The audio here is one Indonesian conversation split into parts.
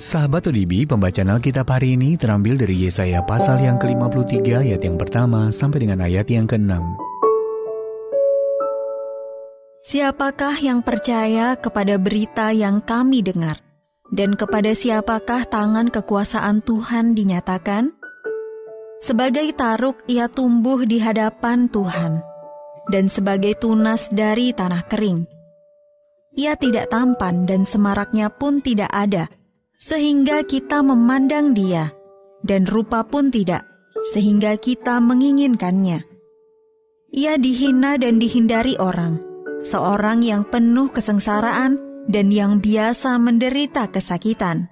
Sahabat ODB, pembacaan Alkitab hari ini terambil dari Yesaya pasal yang ke-53 ayat yang pertama sampai dengan ayat yang ke-6. Siapakah yang percaya kepada berita yang kami dengar? Dan kepada siapakah tangan kekuasaan Tuhan dinyatakan? Sebagai taruk ia tumbuh di hadapan Tuhan, dan sebagai tunas dari tanah kering. Ia tidak tampan dan semaraknya pun tidak ada, sehingga kita memandang dia, dan rupa pun tidak, sehingga kita menginginkannya. Ia dihina dan dihindari orang, seorang yang penuh kesengsaraan dan yang biasa menderita kesakitan.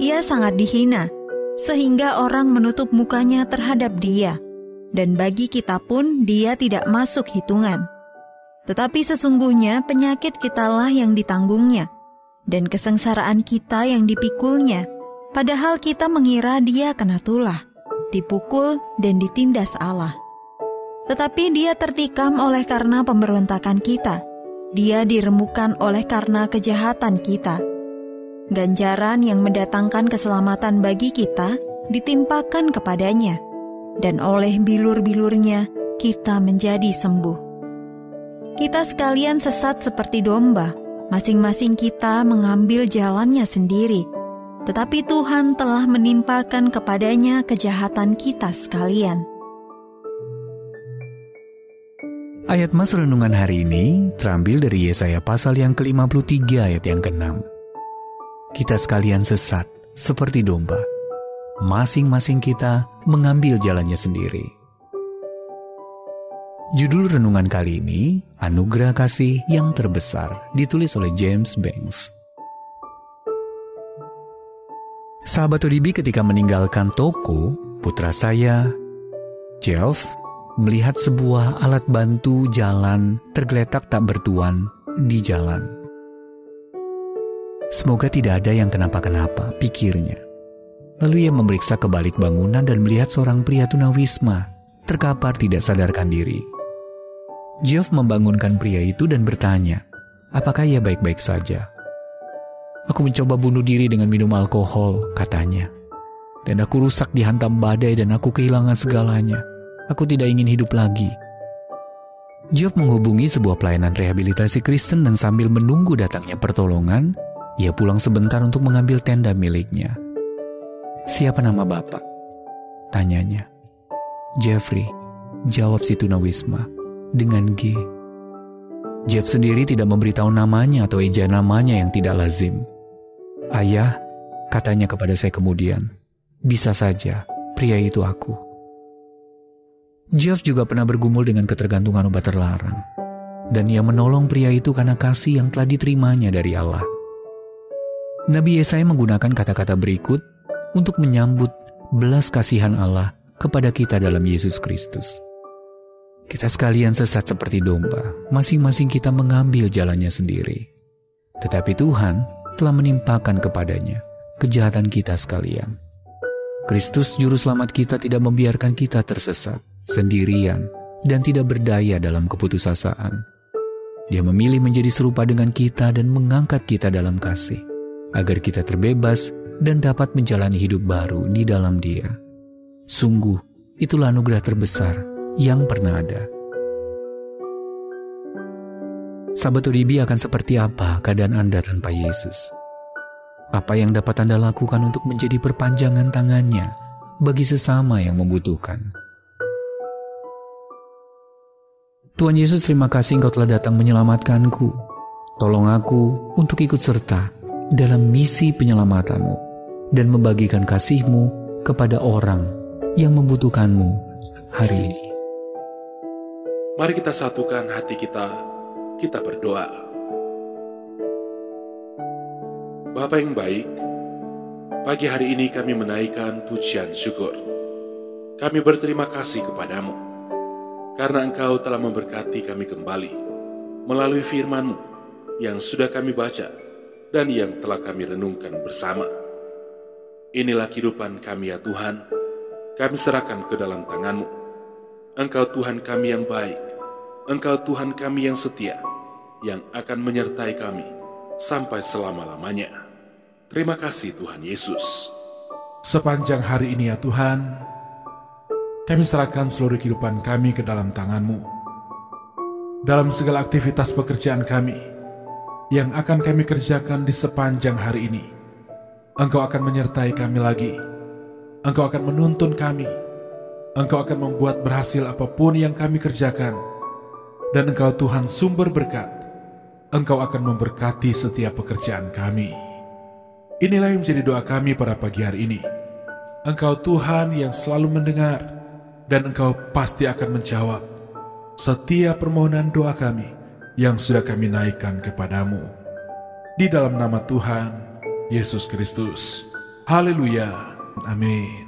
Ia sangat dihina, sehingga orang menutup mukanya terhadap dia, dan bagi kita pun dia tidak masuk hitungan. Tetapi sesungguhnya penyakit kitalah yang ditanggungnya, dan kesengsaraan kita yang dipikulnya, padahal kita mengira dia kena tulah, dipukul dan ditindas Allah. Tetapi dia tertikam oleh karena pemberontakan kita, dia diremukkan oleh karena kejahatan kita. Ganjaran yang mendatangkan keselamatan bagi kita ditimpakan kepadanya, dan oleh bilur-bilurnya kita menjadi sembuh. Kita sekalian sesat seperti domba, masing-masing kita mengambil jalannya sendiri, tetapi Tuhan telah menimpakan kepadanya kejahatan kita sekalian. Ayat Mas renungan hari ini terambil dari Yesaya pasal yang ke-53 ayat yang ke-6. Kita sekalian sesat seperti domba, masing-masing kita mengambil jalannya sendiri. Judul renungan kali ini, Anugerah Kasih yang Terbesar, ditulis oleh James Banks. Sahabat ODB, ketika meninggalkan toko, putra saya, Jeff, melihat sebuah alat bantu jalan tergeletak tak bertuan di jalan. Semoga tidak ada yang kenapa-kenapa, pikirnya. Lalu ia memeriksa kebalik bangunan dan melihat seorang pria tunawisma terkapar tidak sadarkan diri. Jeff membangunkan pria itu dan bertanya, apakah ia baik-baik saja? Aku mencoba bunuh diri dengan minum alkohol, katanya. Dan aku rusak dihantam badai dan aku kehilangan segalanya. Aku tidak ingin hidup lagi. Jeff menghubungi sebuah pelayanan rehabilitasi Kristen dan sambil menunggu datangnya pertolongan, ia pulang sebentar untuk mengambil tenda miliknya. Siapa nama Bapak? Tanyanya. Jeffrey, jawab si tunawisma. Dengan G. Jeff sendiri tidak memberitahu namanya atau eja namanya yang tidak lazim. Ayah, katanya kepada saya kemudian, bisa saja pria itu aku. Jeff juga pernah bergumul dengan ketergantungan obat terlarang, dan ia menolong pria itu karena kasih yang telah diterimanya dari Allah. Nabi Yesaya menggunakan kata-kata berikut untuk menyambut belas kasihan Allah kepada kita dalam Yesus Kristus. Kita sekalian sesat seperti domba, masing-masing kita mengambil jalannya sendiri. Tetapi Tuhan telah menimpakan kepadanya kejahatan kita sekalian. Kristus Juru Selamat kita tidak membiarkan kita tersesat, sendirian, dan tidak berdaya dalam keputusasaan. Dia memilih menjadi serupa dengan kita dan mengangkat kita dalam kasih, agar kita terbebas dan dapat menjalani hidup baru di dalam Dia. Sungguh, itulah anugerah terbesar yang pernah ada. Sahabat ODB, akan seperti apa keadaan Anda tanpa Yesus? Apa yang dapat Anda lakukan untuk menjadi perpanjangan tangannya bagi sesama yang membutuhkan? Tuhan Yesus, terima kasih Engkau telah datang menyelamatkanku. Tolong aku untuk ikut serta dalam misi penyelamatanmu dan membagikan kasih-Mu kepada orang yang membutuhkan-Mu hari ini. Mari kita satukan hati kita berdoa. Bapa yang baik, pagi hari ini kami menaikkan pujian syukur. Kami berterima kasih kepadamu, karena Engkau telah memberkati kami kembali, melalui firman-Mu yang sudah kami baca dan yang telah kami renungkan bersama. Inilah kehidupan kami ya Tuhan, kami serahkan ke dalam tangan-Mu. Engkau Tuhan kami yang baik, Engkau Tuhan kami yang setia, yang akan menyertai kami sampai selama-lamanya. Terima kasih Tuhan Yesus. Sepanjang hari ini ya Tuhan, kami serahkan seluruh kehidupan kami ke dalam tangan-Mu. Dalam segala aktivitas pekerjaan kami yang akan kami kerjakan di sepanjang hari ini, Engkau akan menyertai kami lagi. Engkau akan menuntun kami. Engkau akan membuat berhasil apapun yang kami kerjakan. Dan Engkau Tuhan sumber berkat. Engkau akan memberkati setiap pekerjaan kami. Inilah yang menjadi doa kami pada pagi hari ini. Engkau Tuhan yang selalu mendengar, dan Engkau pasti akan menjawab setiap permohonan doa kami yang sudah kami naikkan kepadamu. Di dalam nama Tuhan Yesus Kristus. Haleluya. Amin.